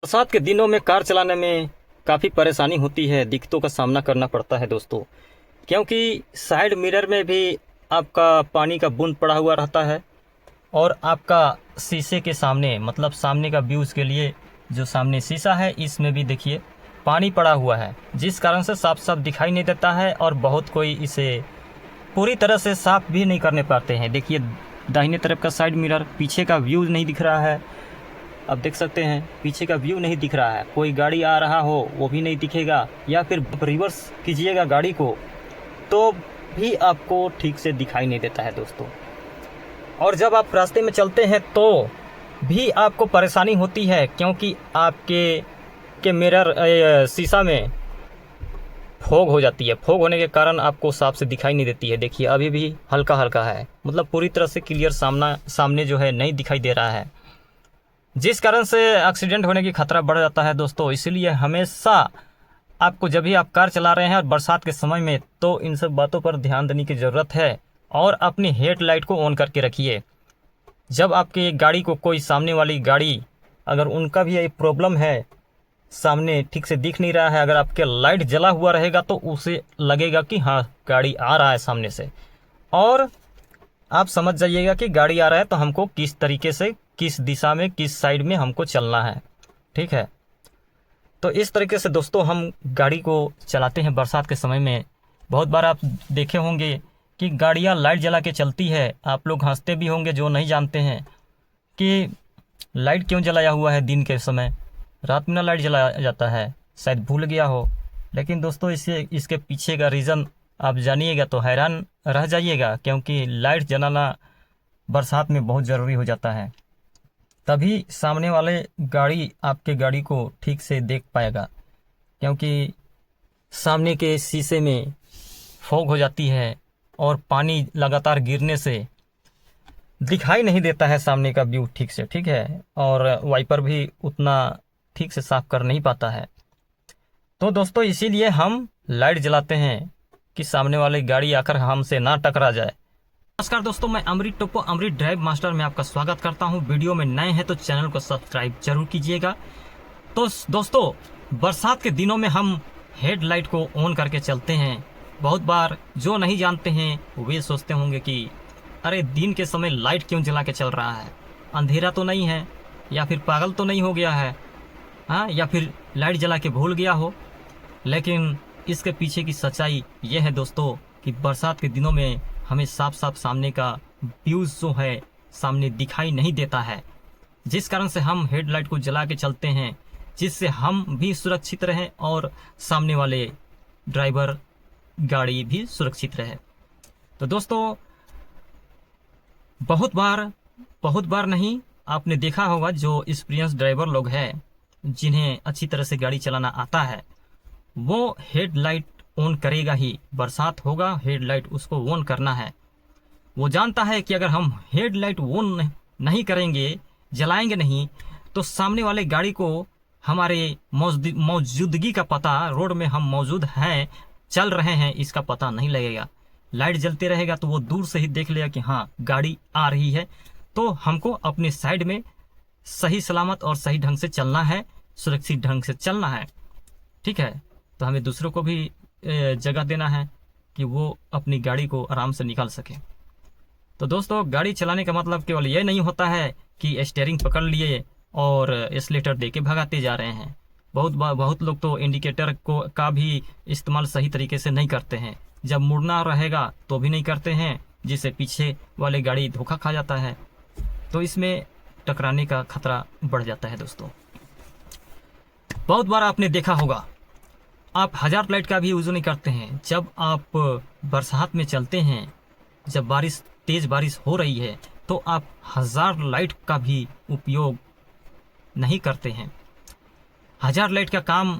बरसात के दिनों में कार चलाने में काफ़ी परेशानी होती है, दिक्कतों का सामना करना पड़ता है दोस्तों। क्योंकि साइड मिरर में भी आपका पानी का बूंद पड़ा हुआ रहता है और आपका शीशे के सामने मतलब सामने का व्यूज़ के लिए जो सामने शीशा है इसमें भी देखिए पानी पड़ा हुआ है, जिस कारण से साफ साफ दिखाई नहीं देता है और बहुत कोई इसे पूरी तरह से साफ भी नहीं करने पाते हैं। देखिए दाहिने तरफ का साइड मिरर, पीछे का व्यू नहीं दिख रहा है। अब देख सकते हैं पीछे का व्यू नहीं दिख रहा है, कोई गाड़ी आ रहा हो वो भी नहीं दिखेगा, या फिर रिवर्स कीजिएगा गाड़ी को तो भी आपको ठीक से दिखाई नहीं देता है दोस्तों। और जब आप रास्ते में चलते हैं तो भी आपको परेशानी होती है, क्योंकि आपके मिरर शीशा में फोग हो जाती है। फोग होने के कारण आपको साफ से दिखाई नहीं देती है। देखिए अभी भी हल्का हल्का है, मतलब पूरी तरह से क्लियर सामने जो है नहीं दिखाई दे रहा है, जिस कारण से एक्सीडेंट होने की खतरा बढ़ जाता है दोस्तों। इसलिए हमेशा आपको जब भी आप कार चला रहे हैं और बरसात के समय में, तो इन सब बातों पर ध्यान देने की ज़रूरत है और अपनी हेडलाइट को ऑन करके रखिए। जब आपकी गाड़ी को कोई सामने वाली गाड़ी अगर उनका भी ये प्रॉब्लम है, सामने ठीक से दिख नहीं रहा है, अगर आपके लाइट जला हुआ रहेगा तो उसे लगेगा कि हाँ गाड़ी आ रहा है सामने से, और आप समझ जाइएगा कि गाड़ी आ रहा है तो हमको किस तरीके से, किस दिशा में, किस साइड में हमको चलना है। ठीक है, तो इस तरीके से दोस्तों हम गाड़ी को चलाते हैं बरसात के समय में। बहुत बार आप देखे होंगे कि गाड़ियां लाइट जला के चलती है। आप लोग हंसते भी होंगे जो नहीं जानते हैं कि लाइट क्यों जलाया हुआ है दिन के समय, रात में ना लाइट जलाया जाता है, शायद भूल गया हो। लेकिन दोस्तों इसके पीछे का रीज़न आप जानिएगा तो हैरान रह जाइएगा, क्योंकि लाइट जलाना बरसात में बहुत ज़रूरी हो जाता है। तभी सामने वाले गाड़ी आपके गाड़ी को ठीक से देख पाएगा, क्योंकि सामने के शीशे में फॉग हो जाती है और पानी लगातार गिरने से दिखाई नहीं देता है सामने का व्यू ठीक से। ठीक है, और वाइपर भी उतना ठीक से साफ कर नहीं पाता है। तो दोस्तों इसीलिए हम लाइट जलाते हैं कि सामने वाली गाड़ी आकर हमसे ना टकरा जाए। नमस्कार दोस्तों, मैं अमृत टोप्पो, अमृत ड्राइव मास्टर में आपका स्वागत करता हूं। वीडियो में नए हैं तो चैनल को सब्सक्राइब जरूर कीजिएगा। तो दोस्तों बरसात के दिनों में हम हेडलाइट को ऑन करके चलते हैं। बहुत बार जो नहीं जानते हैं वे सोचते होंगे कि अरे दिन के समय लाइट क्यों जला के चल रहा है, अंधेरा तो नहीं है, या फिर पागल तो नहीं हो गया है, हाँ, या फिर लाइट जला के भूल गया हो। लेकिन इसके पीछे की सच्चाई ये है दोस्तों कि बरसात के दिनों में हमें साफ साफ सामने का व्यूज़ जो है सामने दिखाई नहीं देता है, जिस कारण से हम हेडलाइट को जला के चलते हैं, जिससे हम भी सुरक्षित रहें और सामने वाले ड्राइवर गाड़ी भी सुरक्षित रहे। तो दोस्तों बहुत बार नहीं, आपने देखा होगा जो एक्सपीरियंस ड्राइवर लोग हैं जिन्हें अच्छी तरह से गाड़ी चलाना आता है, वो हेडलाइट ऑन करेगा ही। बरसात होगा, हेडलाइट उसको ऑन करना है। वो जानता है कि अगर हम हेडलाइट ऑन नहीं करेंगे, जलाएंगे नहीं, तो सामने वाले गाड़ी को हमारे मौजूदगी का पता, रोड में हम मौजूद हैं, चल रहे हैं, इसका पता नहीं लगेगा। लाइट जलते रहेगा तो वो दूर से ही देख लेगा कि हाँ गाड़ी आ रही है, तो हमको अपने साइड में सही सलामत और सही ढंग से चलना है, सुरक्षित ढंग से चलना है। ठीक है, तो हमें दूसरों को भी जगह देना है कि वो अपनी गाड़ी को आराम से निकाल सके। तो दोस्तों गाड़ी चलाने का मतलब केवल ये नहीं होता है कि स्टीयरिंग पकड़ लिए और एक्सीलेटर दे के भगाते जा रहे हैं। बहुत लोग तो इंडिकेटर का भी इस्तेमाल सही तरीके से नहीं करते हैं। जब मुड़ना रहेगा तो भी नहीं करते हैं, जिससे पीछे वाले गाड़ी धोखा खा जाता है, तो इसमें टकराने का खतरा बढ़ जाता है दोस्तों। बहुत बार आपने देखा होगा, आप हज़ार लाइट का भी यूज़ नहीं करते हैं। जब आप बरसात में चलते हैं, जब तेज़ बारिश हो रही है, तो आप हज़ार लाइट का भी उपयोग नहीं करते हैं। हज़ार लाइट का काम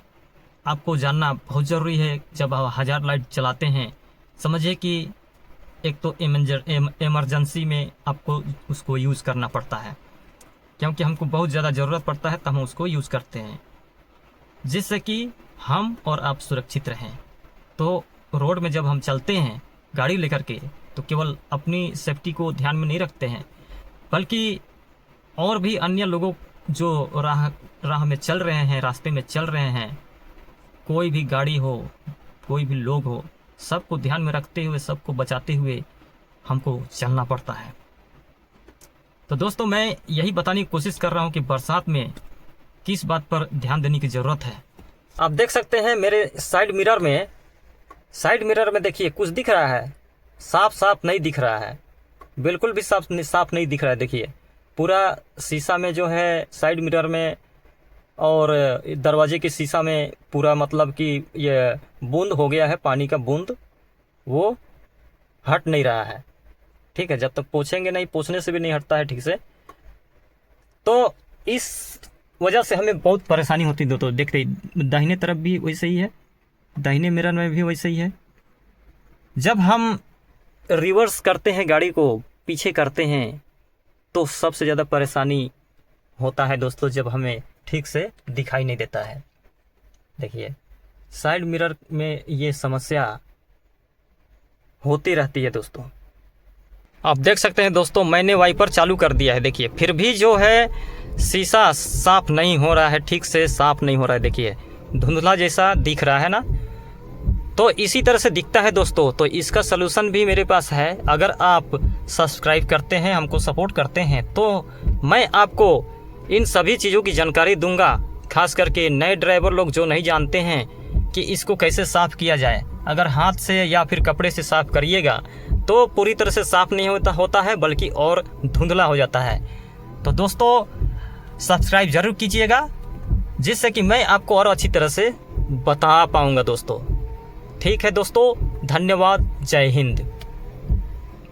आपको जानना बहुत ज़रूरी है। जब आप हज़ार लाइट चलाते हैं, समझिए कि एक तो इमरजेंसी में आपको उसको यूज़ करना पड़ता है, क्योंकि हमको बहुत ज़्यादा ज़रूरत पड़ता है, तो हम उसको यूज़ करते हैं, जिससे कि हम और आप सुरक्षित रहें। तो रोड में जब हम चलते हैं गाड़ी लेकर के, तो केवल अपनी सेफ्टी को ध्यान में नहीं रखते हैं, बल्कि और भी अन्य लोगों जो राह में चल रहे हैं, रास्ते में चल रहे हैं, कोई भी गाड़ी हो, कोई भी लोग हो, सबको ध्यान में रखते हुए, सबको बचाते हुए हमको चलना पड़ता है। तो दोस्तों मैं यही बताने की कोशिश कर रहा हूँ कि बरसात में किस बात पर ध्यान देने की ज़रूरत है। आप देख सकते हैं मेरे साइड मिरर में देखिए कुछ दिख रहा है, साफ नहीं दिख रहा है, बिल्कुल भी साफ नहीं दिख रहा है। देखिए पूरा शीशा में जो है साइड मिरर में और दरवाजे के शीशा में पूरा मतलब कि ये बूंद हो गया है, पानी का बूंद वो हट नहीं रहा है। ठीक है, जब तक पोंछेंगे नहीं, पोंछने से भी नहीं हटता है ठीक से। तो इस वजह से हमें बहुत परेशानी होती है दोस्तों। देखते दाहिने तरफ भी वैसे ही है, दाहिने मिरर में भी वैसे ही है। जब हम रिवर्स करते हैं, गाड़ी को पीछे करते हैं, तो सबसे ज़्यादा परेशानी होता है दोस्तों जब हमें ठीक से दिखाई नहीं देता है। देखिए साइड मिरर में ये समस्या होती रहती है दोस्तों। आप देख सकते हैं दोस्तों मैंने वाइपर चालू कर दिया है, देखिए फिर भी जो है शीशा साफ नहीं हो रहा है, ठीक से साफ नहीं हो रहा है। देखिए धुंधला जैसा दिख रहा है ना, तो इसी तरह से दिखता है दोस्तों। तो इसका सलूशन भी मेरे पास है। अगर आप सब्सक्राइब करते हैं, हमको सपोर्ट करते हैं, तो मैं आपको इन सभी चीज़ों की जानकारी दूंगा। खास करके नए ड्राइवर लोग जो नहीं जानते हैं कि इसको कैसे साफ़ किया जाए, अगर हाथ से या फिर कपड़े से साफ़ करिएगा तो पूरी तरह से साफ़ नहीं होता है, बल्कि और धुंधला हो जाता है। तो दोस्तों सब्सक्राइब ज़रूर कीजिएगा, जिससे कि मैं आपको और अच्छी तरह से बता पाऊँगा दोस्तों। ठीक है दोस्तों, धन्यवाद, जय हिंद।